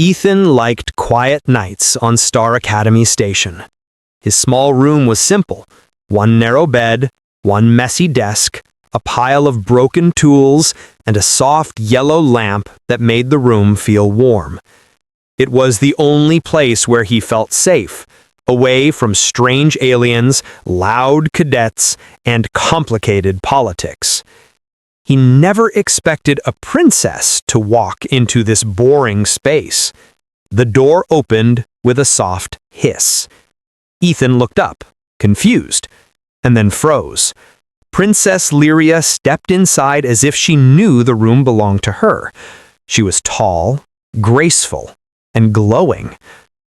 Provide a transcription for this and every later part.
Ethan liked quiet nights on Star Academy Station. His small room was simple: one narrow bed, one messy desk, a pile of broken tools, and a soft yellow lamp that made the room feel warm. It was the only place where he felt safe, away from strange aliens, loud cadets, and complicated politics. He never expected a princess to walk into this boring space. The door opened with a soft hiss. Ethan looked up, confused, and then froze. Princess Lyria stepped inside as if she knew the room belonged to her. She was tall, graceful, and glowing.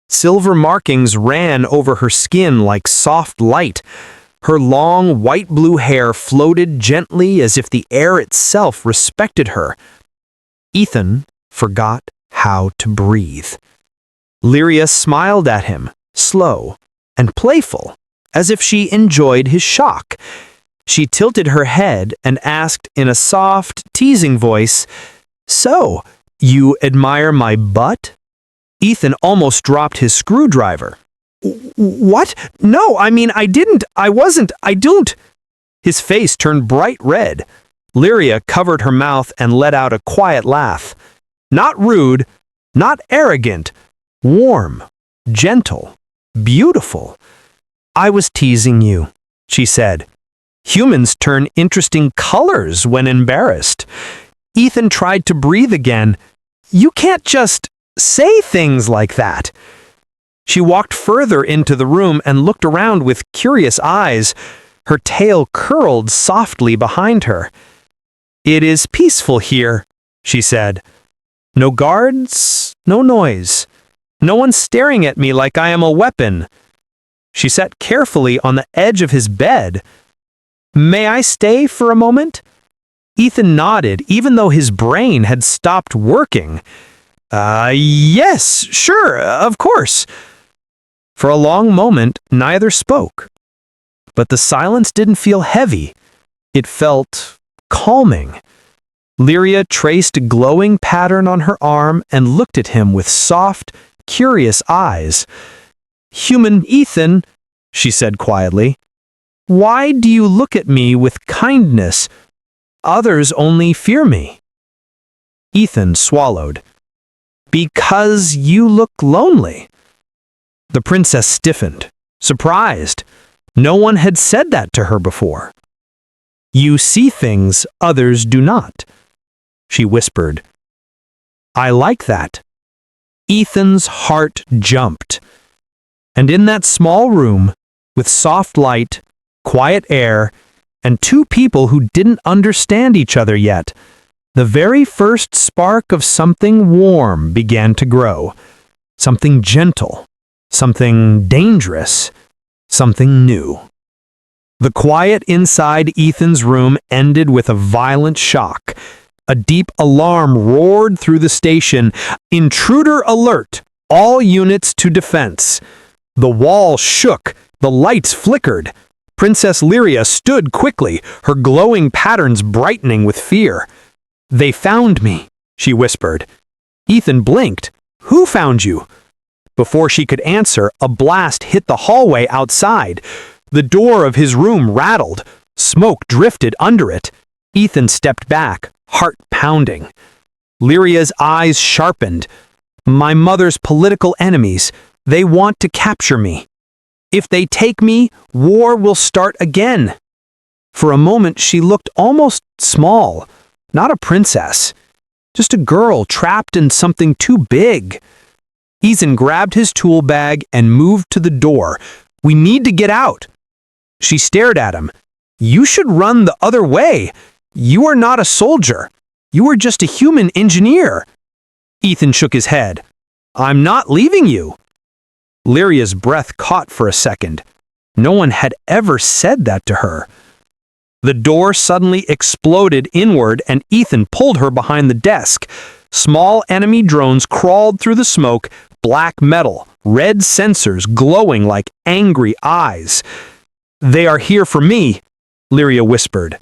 Silver markings ran over her skin like soft light. Her long, white-blue hair floated gently as if the air itself respected her. Ethan forgot how to breathe. Lyria smiled at him, slow and playful, as if she enjoyed his shock. She tilted her head and asked in a soft, teasing voice, "So, you admire my butt?" Ethan almost dropped his screwdriver. "What? No, I didn't. I don't." His face turned bright red. Lyria covered her mouth and let out a quiet laugh. Not rude, not arrogant, warm, gentle, beautiful. "I was teasing you," she said. "Humans turn interesting colors when embarrassed." Ethan tried to breathe again. "You can't just say things like that." She walked further into the room and looked around with curious eyes. Her tail curled softly behind her. "It is peaceful here," she said. "No guards, no noise. No one staring at me like I am a weapon." She sat carefully on the edge of his bed. "May I stay for a moment?" Ethan nodded, even though his brain had stopped working. Yes, sure, of course." For a long moment, neither spoke. But the silence didn't feel heavy. It felt calming. Lyria traced a glowing pattern on her arm and looked at him with soft, curious eyes. "Human Ethan," she said quietly, "why do you look at me with kindness? Others only fear me." Ethan swallowed. "Because you look lonely." The princess stiffened, surprised. No one had said that to her before. "You see things others do not," she whispered. "I like that." Ethan's heart jumped. And in that small room, with soft light, quiet air, and two people who didn't understand each other yet, the very first spark of something warm began to grow. Something gentle, something dangerous, something new. The quiet inside Ethan's room ended with a violent shock. A deep alarm roared through the station. "Intruder alert! All units to defense!" The wall shook. The lights flickered. Princess Lyria stood quickly, her glowing patterns brightening with fear. "They found me," she whispered. Ethan blinked. "Who found you?" Before she could answer, a blast hit the hallway outside. The door of his room rattled. Smoke drifted under it. Ethan stepped back, heart pounding. Lyria's eyes sharpened. "My mother's political enemies. They want to capture me. If they take me, war will start again." For a moment, she looked almost small. Not a princess. Just a girl trapped in something too big. Ethan grabbed his tool bag and moved to the door. "We need to get out." She stared at him. "You should run the other way. You are not a soldier. You are just a human engineer." Ethan shook his head. "I'm not leaving you." Lyria's breath caught for a second. No one had ever said that to her. The door suddenly exploded inward and Ethan pulled her behind the desk. Small enemy drones crawled through the smoke, black metal, red sensors glowing like angry eyes. "They are here for me," Lyria whispered.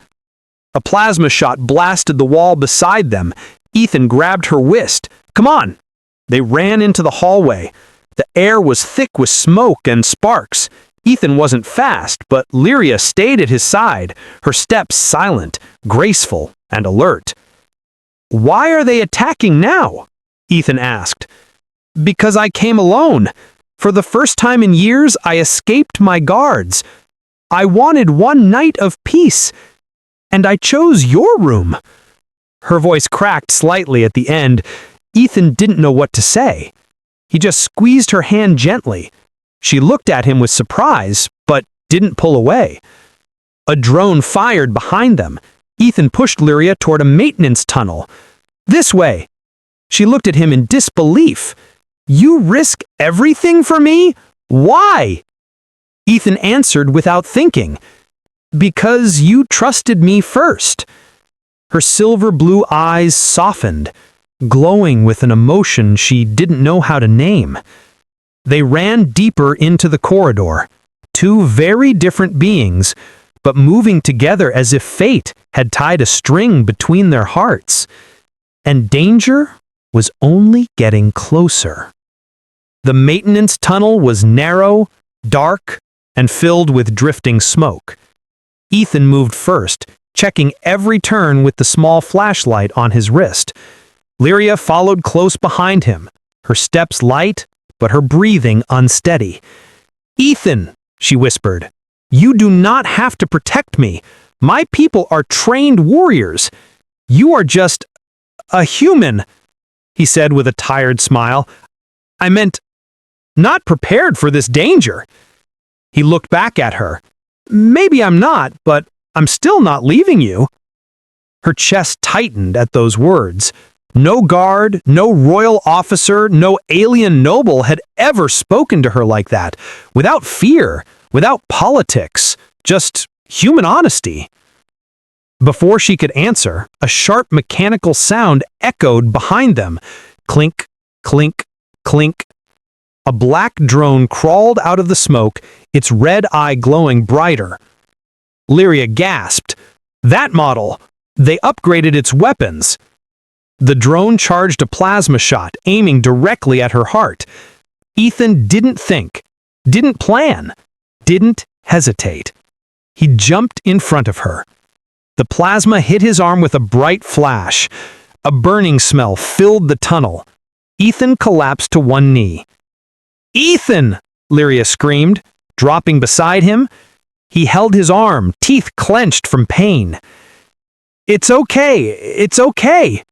A plasma shot blasted the wall beside them. Ethan grabbed her wrist. "Come on!" They ran into the hallway. The air was thick with smoke and sparks. Ethan wasn't fast, but Lyria stayed at his side, her steps silent, graceful, and alert. "Why are they attacking now?" Ethan asked. "Because I came alone. For the first time in years, I escaped my guards. I wanted one night of peace, and I chose your room." Her voice cracked slightly at the end. Ethan didn't know what to say. He just squeezed her hand gently. She looked at him with surprise, but didn't pull away. A drone fired behind them. Ethan pushed Lyria toward a maintenance tunnel. "This way." She looked at him in disbelief. "You risk everything for me? Why?" Ethan answered without thinking. "Because you trusted me first." Her silver blue eyes softened, glowing with an emotion she didn't know how to name. They ran deeper into the corridor, two very different beings, but moving together as if fate had tied a string between their hearts. And danger was only getting closer. The maintenance tunnel was narrow, dark, and filled with drifting smoke. Ethan moved first, checking every turn with the small flashlight on his wrist. Lyria followed close behind him, her steps light, but her breathing unsteady. "Ethan," she whispered, "you do not have to protect me. My people are trained warriors. You are just a human," he said with a tired smile. "I meant, not prepared for this danger." He looked back at her. "Maybe I'm not, but I'm still not leaving you." Her chest tightened at those words. No guard, no royal officer, no alien noble had ever spoken to her like that, without fear, without politics, just human honesty. Before she could answer, a sharp mechanical sound echoed behind them. Clink, clink, clink. A black drone crawled out of the smoke, its red eye glowing brighter. Lyria gasped. "That model! They upgraded its weapons!" The drone charged a plasma shot, aiming directly at her heart. Ethan didn't think, didn't plan, didn't hesitate. He jumped in front of her. The plasma hit his arm with a bright flash. A burning smell filled the tunnel. Ethan collapsed to one knee. "Ethan!" Lyria screamed, dropping beside him. He held his arm, teeth clenched from pain. "It's okay, it's okay."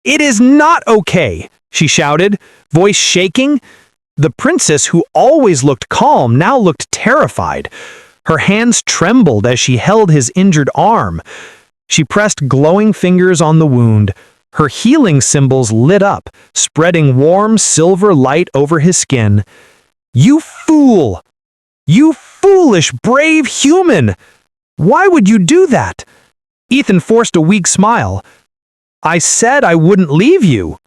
"It is not okay," she shouted, voice shaking. The princess, who always looked calm, now looked terrified. Her hands trembled as she held his injured arm. She pressed glowing fingers on the wound. Her healing symbols lit up, spreading warm silver light over his skin. "You fool! You foolish, brave human! Why would you do that?" Ethan forced a weak smile. "I said I wouldn't leave you."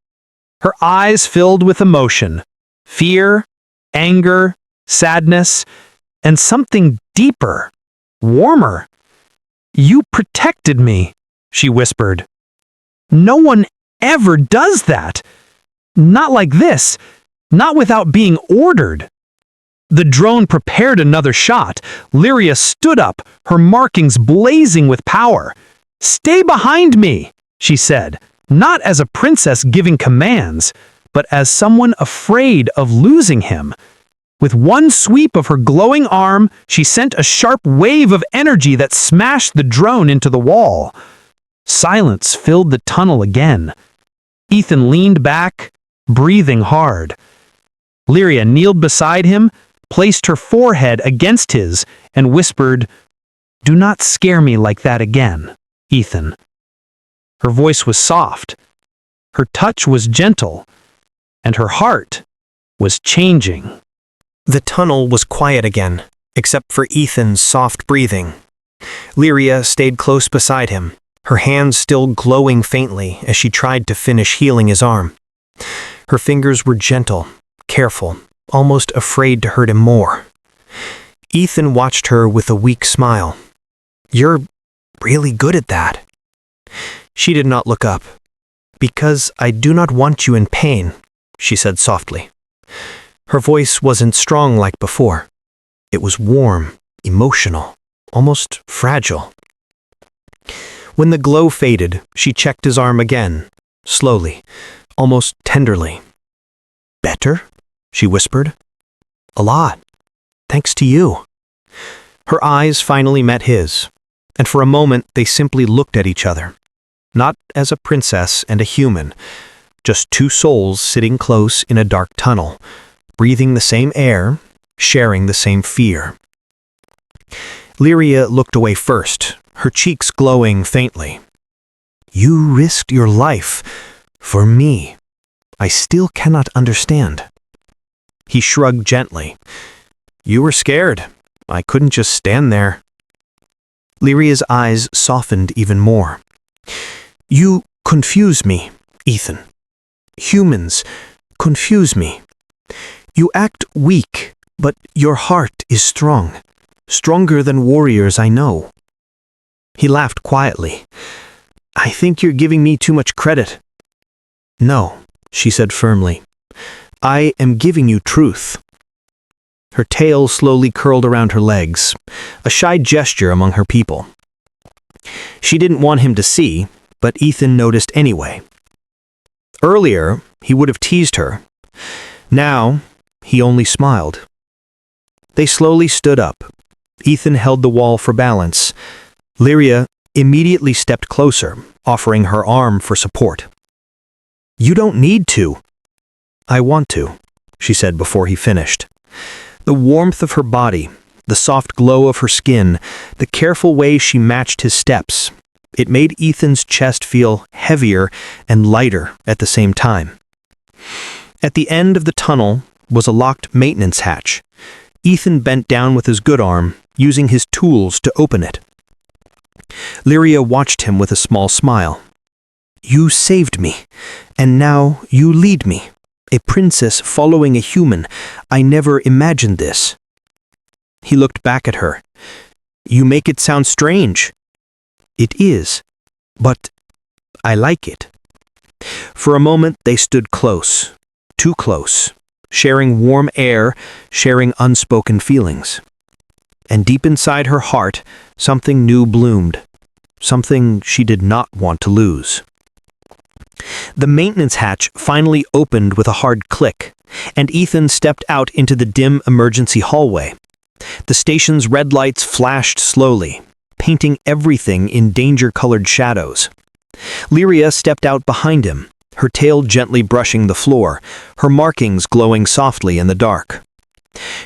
Her eyes filled with emotion, fear, anger, sadness, and something deeper, warmer. "You protected me," she whispered. "No one ever does that. Not like this, not without being ordered." The drone prepared another shot. Lyria stood up, her markings blazing with power. "Stay behind me," she said, not as a princess giving commands, but as someone afraid of losing him. With one sweep of her glowing arm, she sent a sharp wave of energy that smashed the drone into the wall. Silence filled the tunnel again. Ethan leaned back, breathing hard. Lyria kneeled beside him, placed her forehead against his, and whispered, "Do not scare me like that again, Ethan." Her voice was soft, her touch was gentle, and her heart was changing. The tunnel was quiet again, except for Ethan's soft breathing. Lyria stayed close beside him, her hands still glowing faintly as she tried to finish healing his arm. Her fingers were gentle, careful, almost afraid to hurt him more. Ethan watched her with a weak smile. "You're really good at that." She did not look up. "Because I do not want you in pain. she said softly. Her voice wasn't strong like before. It was warm, emotional, almost fragile. When the glow faded, she checked his arm again, slowly, almost tenderly. "Better?" she whispered. "A lot. Thanks to you." Her eyes finally met his, and for a moment they simply looked at each other. Not as a princess and a human, just two souls sitting close in a dark tunnel, breathing the same air, sharing the same fear. Lyria looked away first, her cheeks glowing faintly. "You risked your life for me. I still cannot understand." He shrugged gently. "You were scared. I couldn't just stand there." Lyria's eyes softened even more. "You confuse me, Ethan. Humans confuse me. You act weak, but your heart is strong. Stronger than warriors I know." He laughed quietly. "I think you're giving me too much credit." "No," she said firmly. "I am giving you truth." Her tail slowly curled around her legs, a shy gesture among her people. She didn't want him to see, but Ethan noticed anyway. Earlier, he would have teased her. Now, he only smiled. They slowly stood up. Ethan held the wall for balance. Lyria immediately stepped closer, offering her arm for support. "You don't need to." "I want to," she said before he finished. The warmth of her body, the soft glow of her skin, the careful way she matched his steps, it made Ethan's chest feel heavier and lighter at the same time. At the end of the tunnel was a locked maintenance hatch. Ethan bent down with his good arm, using his tools to open it. Lyria watched him with a small smile. "You saved me, and now you lead me. A princess following a human. I never imagined this." He looked back at her. "You make it sound strange." "It is, but I like it." For a moment they stood close, too close, sharing warm air, sharing unspoken feelings. And deep inside her heart, something new bloomed, something she did not want to lose. The maintenance hatch finally opened with a hard click, and Ethan stepped out into the dim emergency hallway. The station's red lights flashed slowly, painting everything in danger-colored shadows. Lyria stepped out behind him, her tail gently brushing the floor, her markings glowing softly in the dark.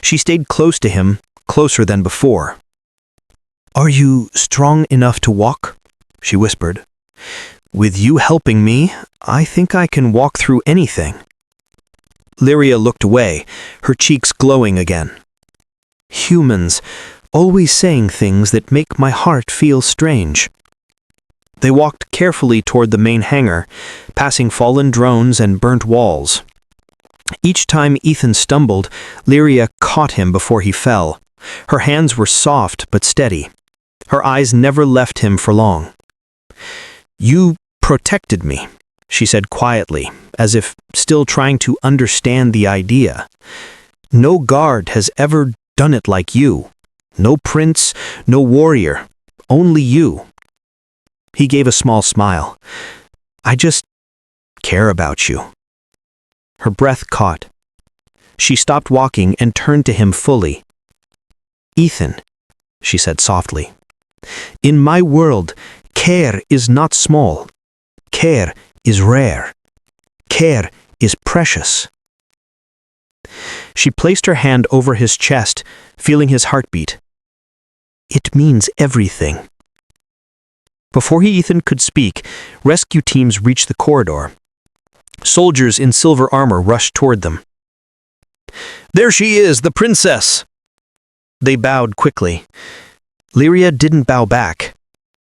She stayed close to him, closer than before. "Are you strong enough to walk?" she whispered. "With you helping me, I think I can walk through anything." Lyria looked away, her cheeks glowing again. "Humans, always saying things that make my heart feel strange." They walked carefully toward the main hangar, passing fallen drones and burnt walls. Each time Ethan stumbled, Lyria caught him before he fell. Her hands were soft but steady. Her eyes never left him for long. "You protected me," she said quietly, as if still trying to understand the idea. "No guard has ever done it like you. No prince, no warrior, only you." He gave a small smile. "I just care about you." Her breath caught. She stopped walking and turned to him fully. "Ethan," she said softly, "in my world, care is not small. Care is rare. Care is precious." She placed her hand over his chest, feeling his heartbeat. "It means everything." Before Ethan could speak, rescue teams reached the corridor. Soldiers in silver armor rushed toward them. "There she is, the princess!" They bowed quickly. Lyria didn't bow back.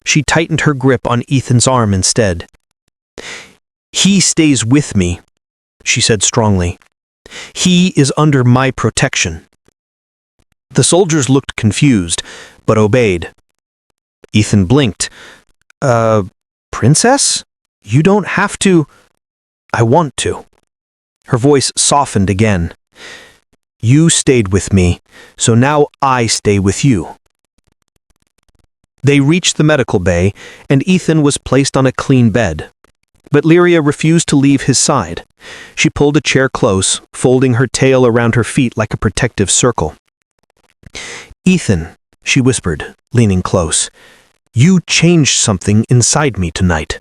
She tightened her grip on Ethan's arm instead. "He stays with me," she said strongly. "He is under my protection." The soldiers looked confused, but obeyed. Ethan blinked. Princess? You don't have to." "I want to." Her voice softened again. You stayed with me, so now I stay with you. They reached the medical bay, and Ethan was placed on a clean bed. But Lyria refused to leave his side. She pulled a chair close, folding her tail around her feet like a protective circle. Ethan, she whispered, leaning close, you changed something inside me tonight.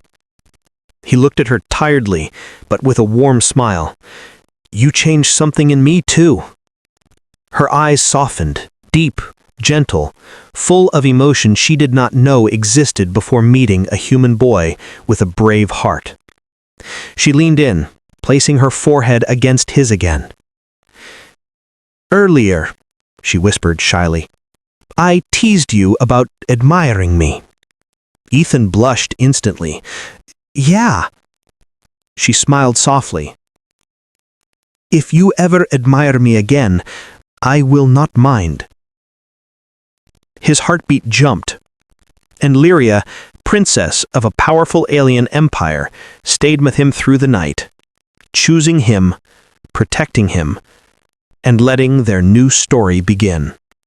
He looked at her tiredly, but with a warm smile. You changed something in me, too. Her eyes softened, deep, gentle, full of emotion she did not know existed before meeting a human boy with a brave heart. She leaned in, placing her forehead against his again. Earlier, she whispered shyly, I teased you about admiring me. Ethan blushed instantly. Yeah. She smiled softly. If you ever admire me again, I will not mind. His heartbeat jumped, and Lyria, princess of a powerful alien empire, stayed with him through the night, choosing him, protecting him, and letting their new story begin.